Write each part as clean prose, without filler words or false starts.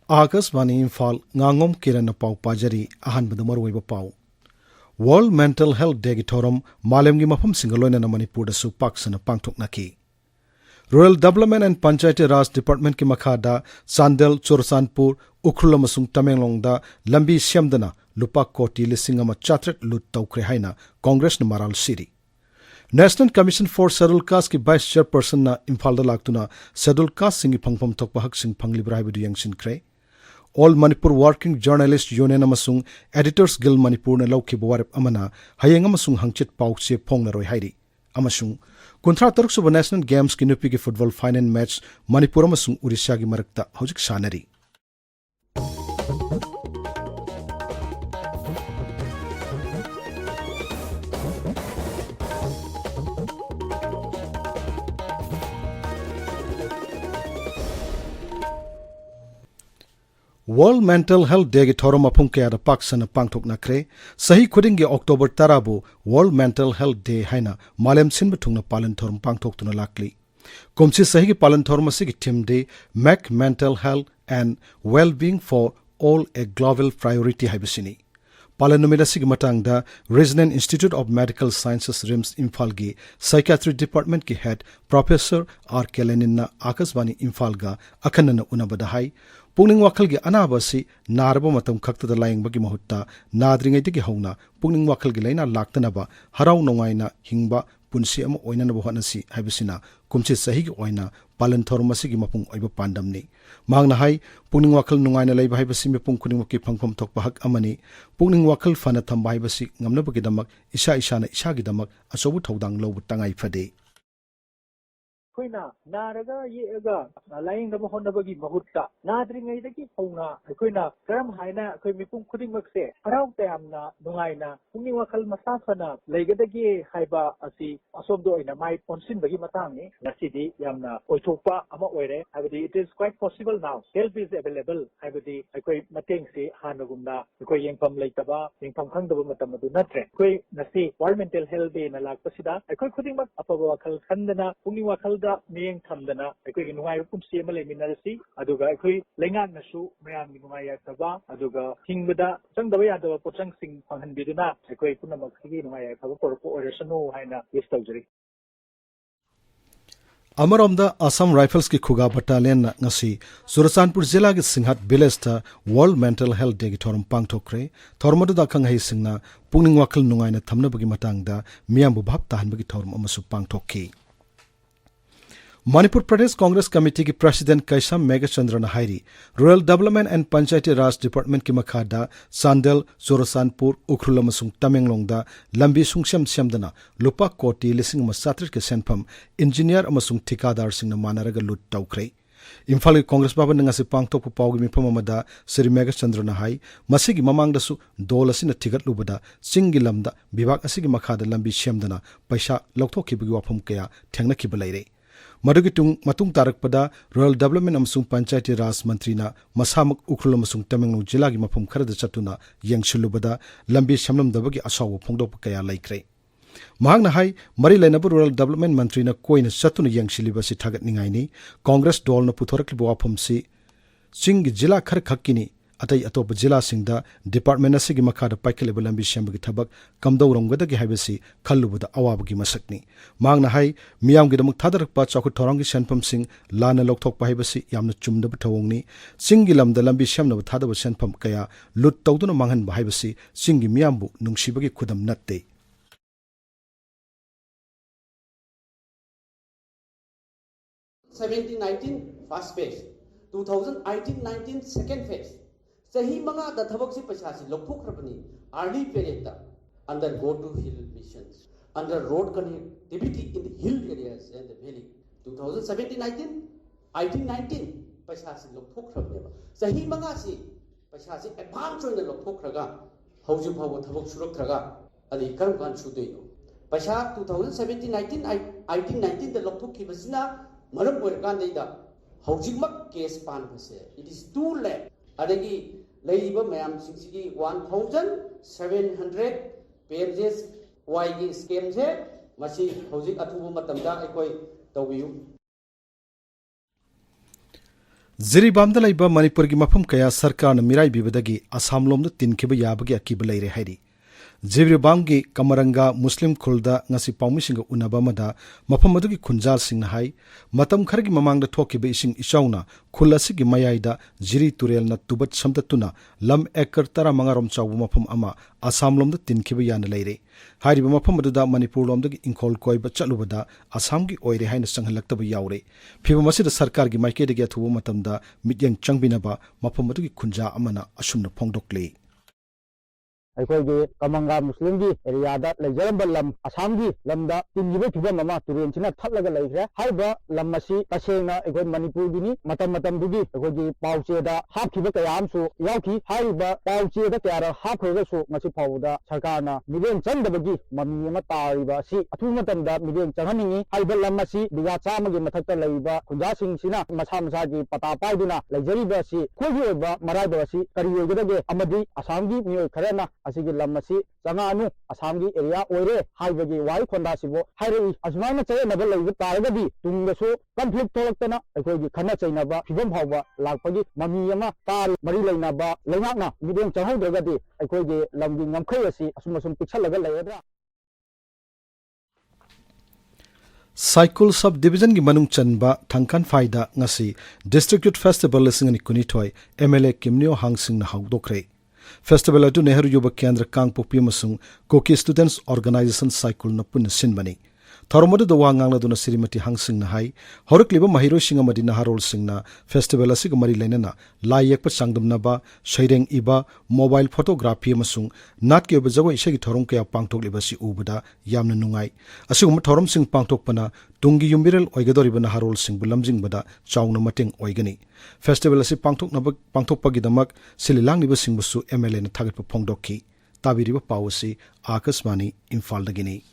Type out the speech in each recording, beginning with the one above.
Akasvani Imphal Ngangom Kiran pau pajari ahan badamaru pau. World Mental Health Day Thorum Malemgi Mafam Singaloina na Manipur su paksana pangthok naki. Rural Development and Panchayati Raj Department ki makhada Sandel Chorsanpur Ukhrul amasung Tamenglong da lambi siamdana lupa koti lising ama chatret lut tawkre haina Congress na maral siri. National Commission for Scheduled Caste ki Vice Chairperson na Imphal da laktuna Scheduled Caste singi phangpham thokpa hak sing phanglibra haibu yangshin kre. All Manipur Working Journalist Union amasung Editors Guild Manipur na lauki bawarip amana hayeng amasung hangchit pauche phong na roi hairi amasung kuntra taruk suba National Games ki nupi ki football final match Manipur amasung Odisha gi marakta hojik sanari. World Mental Health Day ki thorum apung kaya da paksana pangthok nakre sahi khuding ge October tarabu World Mental Health Day haina malem sinba thungna palan thorum pangthok tuna lakli komsi sahi ki palan thorum asigi theme day make mental health and well-being for all a global priority haibisini palan numida sigi matangda Resident Institute of Medical Sciences RIMS Imphal gi Psychiatry Department ki head Professor R. Kelenin na Akasvani Imphal ga akhanna unabada hai Pungning wakal gi anaba si naraba matam khakta da layang bagi mahutta nadringai digi hauna pungning wakal gi laina laktanaba harau nongaina hingba punsi ama oina na bohana si haibisina kumchi sahi gi oina palan thormasi gi mapung oiba pandamni mangna hai pungning wakal nongaina laiba haibasi me pung kuning ki phangpham thokpa hak amani pungning wakal fana thamba haibasi ngamna bagi damak isa na isa gi damak asobu thodang lobu tangai phade Koina naraga yega laing da mohon bagi mahutta nadringai da ki phona koina karam haina koi mipung khuding makse harau tamna nungaina pungni wakal masafana legadagi haiba asi asomdo ina mai ponsin bagi matangi nasidi yamna oithokpa ama oire habidi it is quite possible now help is available habidi koi mateng se hanagumna koi yengpam leitaba yengpam khangdaba matam adu natre koi nasi world mental health day na lakpasida koi khuding mak apaba wakal khandana pungni wakal Ming Tamdana, a quick in Wire Pumsi Minarasi, Aduga, a quick Lengan Nasu, Mayan Maya Taba, Aduga, King Buddha, Sang the way at the Pochang Sing Pangan Biduna, a quick Punamaki, Maya Taba, or Sano, Hina, Yestogri. Amaramda Assam Rifles ki Khuga Battalion na ngasi Surasanpur Zilla ki Singhat Village ta World Mental Health Day ki thorum pangthokre thormadu da khang hai singna pungning wakal nungai na thamna bagi matang da miyam bu bhap tahan bagi thorum amasu pangthokki Manipur Pradesh Congress Committee ki President Kaisam Megachandran Hairi, Rural Development and Panchayati Raj Department ki makhada Sandel, Surasanpur, Ukhrul amasung Tamenglong da lambi sungsyam siamdana lupa koti lising masatrit ke senpam engineer amasung thikadar singna manaraga lut tawkre. Imphal ki Congress Bhavan ngasi pangthok pawgi mifam amada Sri Megachandran hai masigi mamangda su dol asina thigat lubada singi lamda bibak asigi makhada lambi siamdana paisa lokthokki bagi wafam kaya thengna ki balaire. Madugitung matung tarak pada Rural Development amasung Panchayati Raj Mantri na masamak Ukhrul amasung Tamenglong Jilla gi mafum kharada chatuna yangshilubada lambi shamlam dabagi asaw phongdok kaya laikre mahangna hai mari lainabu Rural Development Mantri na koina chatuna yangshiliba si thagat ningai ni Congress dol na puthorak libo aphum si sing jilla khar khakkini atai atop jilla singda department asigi makhada paikheleba lambi shambagi thabak kamdau romgada gi haibasi khallubada awabagi masakni mangna hai miyam gi damak thadarakpa chakhu thorangi senpam sing lana lokthok pa haibasi yamna chumdaba thawongni singi lamda lambi shamna thadaba senpam kaya lut tawduna manghan ba haibasi singi miyambu nungsibagi khudam natte 17-19 first phase 2018-19 second phase Sahi mga da thabak si paisa si lokthok rabani early period da under go to hill missions under road connectivity in the hill areas and the valley 2017-19 18-19 paisa si lokthok rabne ba sahi mga si paisa si advance on the lokthok raga hauju phaw thabak surak raga ani karam kan sudoi no paisa 2017-19 18-19 da lokthok ki basina maram poir kan da hauju mak case pan base it is too late adagi ꯂꯩꯔꯤꯕ ꯃꯌꯥꯝꯁꯤꯡꯁꯤꯒꯤ 1700 pages ꯋꯥꯏꯒꯤ ꯁ꯭ꯀꯦꯝꯁꯦ ꯃꯁꯤ ꯍꯧꯖꯤꯛ ꯑꯊꯨꯕ ꯃꯇꯝꯗ ꯑꯩꯈꯣꯏ ꯇꯧꯕꯤꯌꯨ ꯖꯤꯔꯤꯕꯥꯝꯗ ꯂꯩꯕ ꯃꯅꯤꯄꯨꯔꯒꯤ ꯃꯐꯝ ꯀꯌꯥ ꯁꯔꯀꯥꯔꯅ ꯃꯤꯔꯥꯏꯕꯤꯕꯗꯒꯤ ꯑꯁꯥꯝ ꯂꯣꯝꯗ ꯇꯤꯟꯈꯤꯕ ꯌꯥꯕꯒꯤ ꯑꯀꯤꯕ ꯂꯩꯔꯦ ꯍꯥꯏꯔꯤ ꯖꯤꯔꯤꯕꯥꯝꯒꯤ ꯀꯃꯔꯪꯒ ꯃꯨꯁꯂꯤꯝ ꯈꯨꯜꯗ ꯉꯁꯤ ꯄꯥꯎꯃꯤꯁꯤꯡꯒ ꯎꯅꯕ ꯑꯃꯗ ꯃꯐꯝ ꯑꯗꯨꯒꯤ ꯈꯨꯟꯖꯥꯜꯁꯤꯡꯅ ꯍꯥꯏ ꯃꯇꯝ ꯈꯔꯒꯤ ꯃꯃꯥꯡꯗ ꯊꯣꯛꯈꯤꯕ ꯏꯁꯤꯡ ꯏꯆꯥꯎꯅ ꯈꯨꯜ ꯑꯁꯤꯒꯤ ꯃꯌꯥꯏꯗ ꯖꯤꯔꯤ ꯇꯨꯔꯦꯜꯅ ꯇꯨꯕꯠ ꯁꯝꯗꯠꯇꯨꯅ ꯂꯝ ꯑꯦꯀꯔ 15 ꯔꯣꯝ ꯆꯥꯎꯕ ꯃꯐꯝ ꯑꯃ ꯑꯁꯥꯝ ꯂꯣꯝꯗ ꯇꯤꯟꯈꯤꯕ ꯌꯥꯅ ꯂꯩꯔꯦ ꯍꯥꯏꯔꯤꯕ ꯃꯐꯝ ꯑꯗꯨꯗ ꯃꯅꯤꯄꯨꯔ ꯂꯣꯝꯗꯒꯤ ꯏꯪꯈꯣꯜ ꯀꯣꯏꯕ ꯆꯠꯂꯨꯕꯗ ꯑꯁꯥꯝꯒꯤ ꯑꯣꯏꯔꯦ ꯍꯥꯏꯅ ꯆꯪꯍꯜꯂꯛꯇꯕ ꯌꯥꯎꯔꯦ ꯐꯤꯕꯝ ꯑꯁꯤꯗ ꯁꯔꯀꯥꯔꯒꯤ ꯃꯥꯏꯀꯩꯗꯒꯤ ꯑꯊꯨꯕ ꯃꯇꯝꯗ ꯃꯤꯠꯌꯦꯡ ꯆꯪꯕꯤꯅꯕ ꯃꯐꯝ ꯑꯗꯨꯒꯤ ꯈꯨꯟꯖꯥ ꯑꯃꯅ ꯑꯁꯨꯝꯅ ꯐꯣꯡꯗꯣꯛꯂꯤ ꯑꯩꯈꯣꯏꯒꯤ ꯀꯃꯪꯒ ꯃꯨꯁꯂꯤꯝꯒꯤ ꯑꯦꯔꯤꯌꯥꯗ ꯂꯩꯖꯔꯝꯕ ꯂꯝ ꯑꯁꯥꯝꯒꯤ ꯂꯝꯗ ꯇꯤꯟꯈꯤꯕ ꯐꯤꯕꯝ ꯑꯃ ꯇꯨꯔꯦꯟꯁꯤꯅ ꯊꯠꯂꯒ ꯂꯩꯈ꯭ꯔꯦ ꯍꯥꯏꯔꯤꯕ ꯂꯝ ꯑꯁꯤ ꯇꯁꯦꯡꯅ ꯑꯩꯈꯣꯏ ꯃꯅꯤꯄꯨꯔꯒꯤꯅꯤ ꯃꯇꯝꯗꯨꯒꯤ ꯑꯩꯈꯣꯏꯒꯤ ꯄꯥꯎꯆꯦꯗ ꯍꯥꯞꯈꯤꯕ ꯀꯌా ꯑꯃꯁꯨ ꯌꯥꯎꯈꯤ ꯍꯥꯏꯔꯤꯕ ꯄꯥꯎꯆꯦꯗ ꯀꯌꯥꯔ ꯍꯥꯞꯈ꯭ꯔꯒꯁꯨ ꯉꯁꯤ ꯐꯥꯎꯕꯗ ꯁꯔꯀꯥꯔꯅ ꯃꯤꯠꯌꯦꯡ ꯆꯪꯗꯕꯒꯤ ꯃꯃꯤ ꯑꯃ ꯇꯥꯔꯤꯕ ꯑꯁꯤ ꯑꯊꯨꯕ ꯃꯇꯝꯗ ꯃꯤꯠꯌꯦꯡ ꯆꯪꯍꯟꯅꯤꯡꯉꯤ ꯍꯥꯏꯔꯤꯕ ꯂꯝ ꯑꯁꯤ ꯕꯤꯘꯥ 100ꯒꯤ ꯃꯊꯛꯇ ꯂꯩꯔꯤꯕ ꯈꯨꯟꯖꯥꯁꯤꯡꯁꯤꯅ ꯃꯁꯥ ꯃꯁꯥꯒꯤ ꯄꯇꯥ ꯄꯥꯏꯗꯨꯅ ꯂꯩꯖꯔꯤꯕ ꯑꯁꯤ ꯑꯩꯈꯣꯏꯒꯤ ꯑꯣꯏꯕ ꯃꯔꯥꯏꯕꯛ ꯑꯁꯤ ꯀꯔꯤ ꯑꯣꯏꯒꯗꯒꯦ ꯑꯃꯗꯤ ꯑꯁꯥꯝꯒꯤ ꯃꯤꯑꯣꯏ ꯈꯔꯅ ꯑꯁꯤꯒꯤ ꯂꯝ ꯑꯁꯤ ꯆꯪꯉꯛꯑꯅꯨ ꯑꯁꯥꯝꯒꯤ ꯑꯦꯔꯤꯌꯥ ꯑꯣꯏꯔꯦ ꯍꯥꯏꯕꯒꯤ ꯋꯥꯍꯩ ꯈꯣꯟꯗꯥꯁꯤꯕꯨ ꯍꯥꯏꯔꯛꯏ ꯑꯁꯨꯃꯥꯏꯅ ꯆꯌꯦꯠꯅꯕ ꯂꯩꯕ ꯇꯥꯔꯒꯗꯤ ꯇꯨꯡꯗꯁꯨ ꯀꯟꯐ꯭ꯂꯤꯛ ꯊꯣꯛꯂꯛꯇꯅ ꯑꯩꯈꯣꯏꯒꯤ ꯈꯟꯅ ꯆꯩꯅꯕ ꯐꯤꯕꯝ ꯐꯥꯎꯕ ꯂꯥꯛꯄꯒꯤ ꯃꯃꯤ ꯑꯃ ꯇꯥꯔꯤ ꯃꯔꯤ ꯂꯩꯅꯕ ꯂꯩꯉꯥꯛꯅ ꯃꯤꯠꯌꯦꯡ ꯆꯪꯍꯧꯗ꯭ꯔꯒꯗꯤ ꯑꯩꯈꯣꯏꯒꯤ ꯂꯝꯒꯤ ꯉꯝꯈꯩ ꯑꯁꯤ ꯑꯁꯨꯝ ꯄꯤꯛꯁꯜꯂꯒ ꯂꯩꯔꯗ꯭ꯔꯥ साइकुल सब डिवीजन की मनुंग चनबा थंकन फाइदा ngasi district youth festival 2012 MLA Kimnyo Hangsing na haudokre festival atu Nehru Yuba Kendra Kangpokpi amasung Koki Students Organization Cycle na pun sinbani Thormodu da wangangla duna Sirimati Hangsing na hai horikliba mahiro singa madina harol singna festival asig mari lenana lai yakpa sangdumna ba shaireng iba mobile photography amasung nat ke bajago isagi thorong kya pangthok liba si ubada yamna nungai asugum thorom sing pangthokpana tungi yumbiral oigadoriba na harol sing bulamjing bada chawna mateng oigani festival asi pangthokpagidamak sililangniba singbusu MLA na thagatpa phongdokki tabiriba pawasi Akashvani Imphal dagini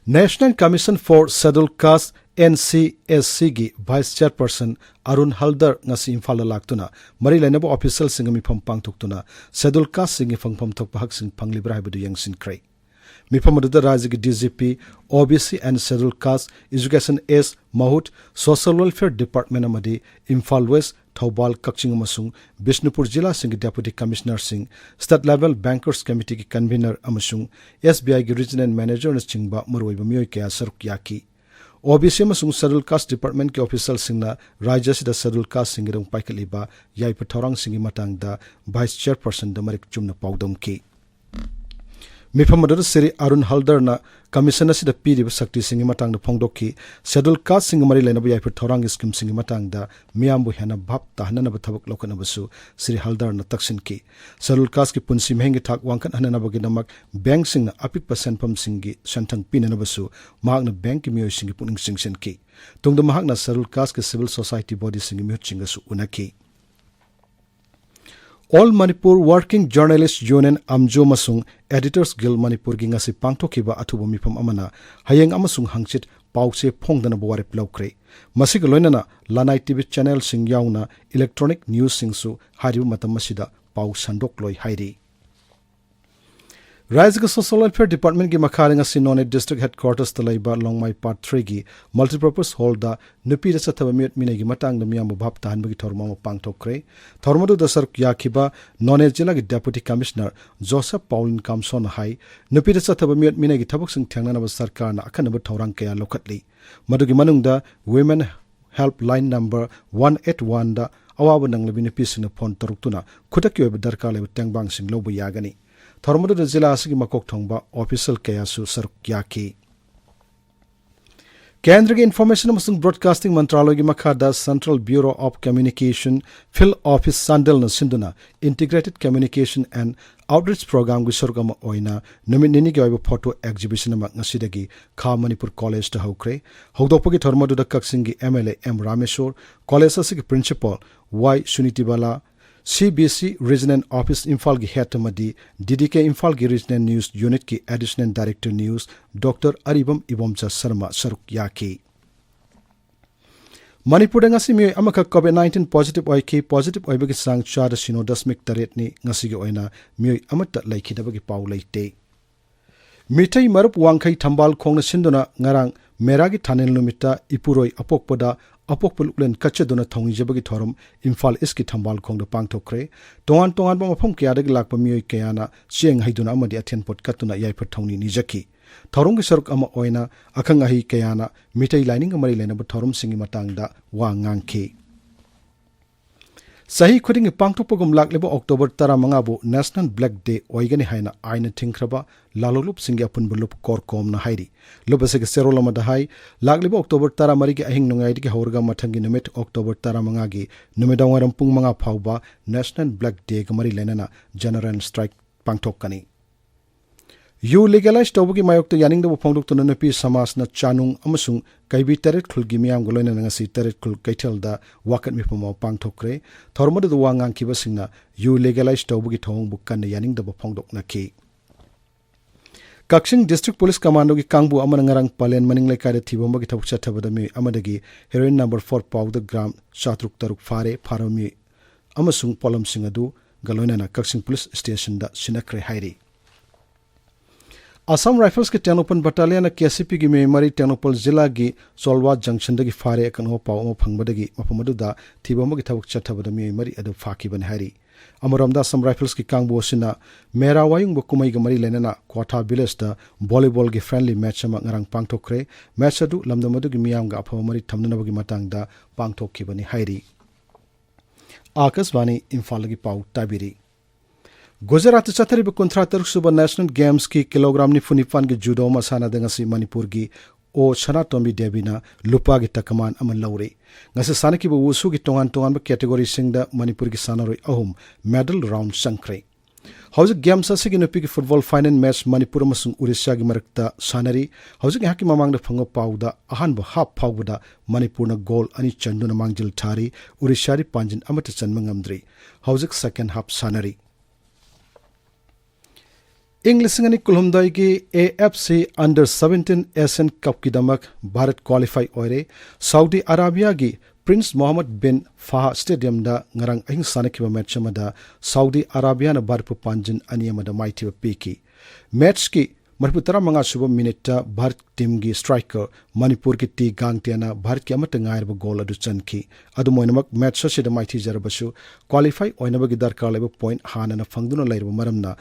National Commission for Scheduled Caste NCSC gi Vice Chairperson Arun Haldar ngasi Imphal laktuna mari lainaba official singami pham pangthuktuna Scheduled Caste singi phangpham thokpa hak sing phanglibra haibudu yangsin krai miphamadda rajya gi DGP OBC and Scheduled Caste Education S Mahut Social Welfare Department amadi Imphal West Thobal Kakching amasung Bishnupur Jilla sing Deputy Commissioner sing State Level Bankers Committee ki Convener amasung SBI gi Regional Manager na chingba maroiba miyoi kaya saruk yaki OBC amasung Scheduled Caste Department ki official singna rajya sida Scheduled Caste singirung paikaliba yaipa thorang singi matangda Vice Chairperson da marik chumna paudamki Miphamadar Siri Arun Haldar na Commissioner sida piriba sakti singi matang da phongdokki Scheduled Caste singi mari lainaba yaipa thorang scheme singi matang da miyambu hena bhap tahanana ba thabak lokana basu Sri Haldar na taksinki Scheduled Caste ki punsi mehengi thak wangkan hanana bagi namak bank singna apik percent pam singi santang pinana basu mahakna bank ki miyoy singi puning singsenki tungda mahakna Scheduled Caste ki civil society body singi miyot chingasu unaki All Manipur Working Journalists Union Amjo Masung Editors Guild Manipur gi ngasi pangthokiba athuba mifam amana hayeng amasung hangchit pause phongdana baware plaukre masig loinana Lanai TV channel sing yauna electronic news singsu haribu matam masida pau sandok loi hairi Rajya Social Welfare Department ki makhare ngasi None District Headquarters talaiba Longmai Part 3 gi multipurpose hall da nupi da sathaba miot minai gi matang da miyam bhap tahan bagi thorma ma pangthokre thormadu da sar yakhiba None Jilla gi Deputy Commissioner Joseph Paulin Kamson hai nupi da sathaba miot minai gi thabak sing thangnana ba sarkar na akhanaba thorang kaya lokhatli madugi manungda Women Helpline number 181 da awabu nanglabi nupi sing phone taruktuna khutaki oiba darkar leba tengbang sing lobu yagani Thormadu da Jilla asigi makok thongba official kayasu saruk yaki Kendra ki Information amasung Broadcasting Mantraloy gi makhada Central Bureau of Communication Phil Office Sandel na sinduna Integrated Communication and Outreach Program gi sorgama oina numit nini gi oiba photo exhibition ama ngasidagi Kha Manipur College ta haukre hogdopagi Thormadu da Kaksing gi MLA M Rameshwar College asigi Principal Y Sunitibala CBC Regional Office Imphal ki head amadi DDK Imphal ki Regional News Unit ki Additional Director News Dr. Aribam Ibomcha Sarma Saruk Yaki Manipur ngasi mi amaka COVID-19 positive oiki positive oibagi sang 4.8 ni ngasi gi oina mi amata laikhidabagi pau leite. Mitai marup wangkai thambal khongna sinduna ngarang meragi thanel numita ipuroi apokpada apokpuluklen kachaduna thongjabagi thorum Imphal iski thambal khongda pangthokre tongan ba mafam kayadagi lakpa mioi kayana sieng haiduna amadi athen pot katuna yaipa thongni nijaki thorumgi saruk ama oina akhang ahi kayana mitai lining amari lenaba thorum singi matangda wa ngangke. Sahi khudingi pangthokpagum lakleba October 15 bu National Black Day oigani haina aina thingkraba lalolup singi apunba lup korkom na hairi lubasege serolama da hai lakleba October 13 gi ahing nungai gi haurga mathangi numit October 15 gi numidawngaram pung manga phauba National Black Day ga mari lenana general strike pangthokani. You legalize tawagi mayokta yaning da phongdok tuna napi samas na chanung amasung kaibi taret khulgi miyam goloina ngasi taret khul kaithel da wakat mi pamo pangthokre thormadu da wangang kiba singna you legalize tawagi thong bukkan yaning da phongdok na ki. Kaksing District Police Commando gi kangbu amana ngarang palen maning laikai da thibomba gi thawuk chathabada mi amadagi heroin number 4 powder gram shatruk taruk fare pharami amasung polam singadu galoina na Kaksing Police Station da sinakre hairi. Assam Rifles के टेनोपन battalion KCP की memory टेनोपल जिला की सोलवा junction दगी फारे अकनो पाव फंगबदगी मफमदुदा थिबमगी थबक चथबद memory अदु फाकीबन हारी अमरमदा Assam rifles की कांगबोसिना मेरा वायुंग बकुमई गमरी लेना क्वाटा विलेज दा वॉलीबॉल की फ्रेंडली मैच अमा ngarang पांगथोखरे मैच अदु लमदमदु की मियामगा अफमरी थमनबगी मतंगदा पांगथोखिबनी हारी आकाशवाणी इम्फाल की पाव ताबिरी गुजरात चथरिब कुंथ्रा तरुक सुबह नेशनल गेम्स की किलोग्राम निफुनिफान की जुडो मसाना दंगसी मणिपुर की ओ सनातोमी देवीना लुपा की तकमान अमन लौरे ngasi sanaki bu wusu की तोंगान ba कैटेगरी सिंगदा मणिपुर की सानरोय अहुम मेडल राउंड संख्रे हौजिक गेम्स असगी नुपी की फुटबॉल फाइनल मैच मणिपुर अमसुंग उड़ीसा की मरकता सानरी हौजिक हाकी ममांगदा फंगो पाउदा अहानबा हाफ फाउबदा मणिपुरना गोल अनि चंदुना मांगजिल थारी उड़ीसारी पांजिन अमत चनमंगमद्री हौजिक सेकंड हाफ सानरी English ngani kulhumdai ki AFC Under 17 Asian Cup ki damak Bharat qualify oire Saudi Arabia gi Prince Mohammed bin Fahd Stadium da ngarang ahing sanakiba match amada Saudi Arabia na barpu panjin ani amada maitiba piki match ki marpu tara manga suba minute ta Bharat team gi striker Manipur ki T Gangte na Bharat ki amata ngairba goal adu chanki adu moinamak match sa da maiti jarabasu qualify oinaba gi darkar leba point hana na fangduna lairba maramna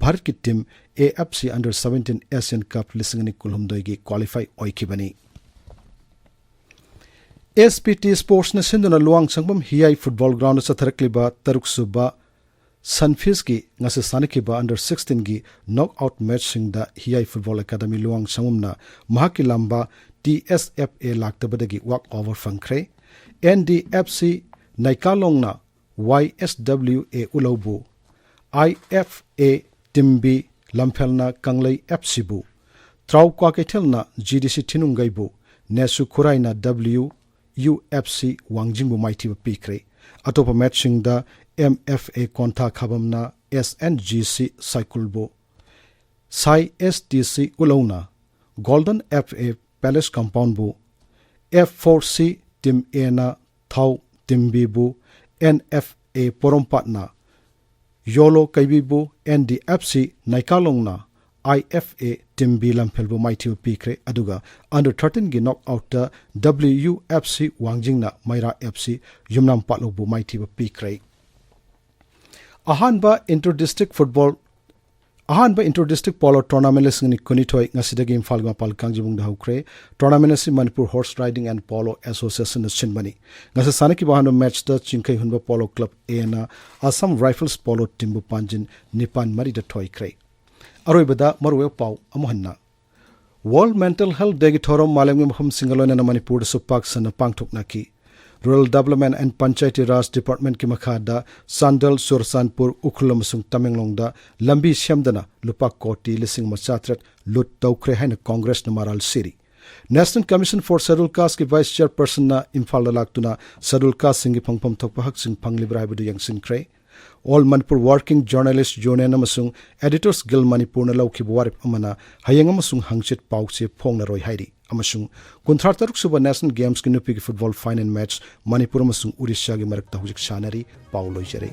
Bharat ki team AFC Under 17 Asian Cup lisingani kulhumdoi gi qualify oikibani SPT Sports na sinduna luang changbam hiai football ground sa tharakliba taruk suba Sunfish की ngase sanakiba under 16 की knockout match singda hiai football academy luang sangumna mahaki lamba TSFA laktabadagi walk over fangkhre NDFC naikalongna YSWA ulobu IFA timbi lamphelna kanglei FC bu trau kwa kethelna GDC thinungai bu nesu khuraina WUFC wangjingbu maitiba pikre atopa matching da MFA konta khabamna SNGC cycle bo Sai STC ulona Golden FA Palace compound bu F4C team A na thau team B bu NFA porompatna Yolo kaibi bu NDFC naikalongna IFA team B lamphelbu maithiu pikre aduga under 13 gi knockout ta WUFC wangjingna Maira FC yumnam patlobu maithiu pikre Ahanba inter-district polo tournament lisingni kunithoi ngasidagi Imphal mapal kangjibung da hukre tournament si Manipur Horse Riding and Polo Association chinbani ngasa sanaki bahano match ta chingkai hunba polo club A na Assam Rifles polo team bu panjin nipan mari da thoi kre aroibada marwe pau amohanna World Mental Health Day gi thorom malemgi mafam singalona na Manipur supak sana pangthokna ki Rural Development and Panchayati Raj Department ki makhada Sandal Sursanpur Ukhulamasung Tamenglong da lambi shamdana lupa koti lising machatrat lut tawkre haina Congress na maral siri National Commission for Scheduled Caste ki Vice Chairperson na Imphal laktuna Scheduled Caste singi phangpam thokpa hak sing phanglibra budu yang sinkre All Manipur Working Journalist Union amasung Editors Guild Manipur na lawki buwarip amana hayang amasung hangchit pawse phongna roi hairi अमसुंग 53 सुबह national games की नुपी की football final match Manipur अमसुंग उड़ीसा की मरकता हुजिक सानरी पाउ लोइजरे।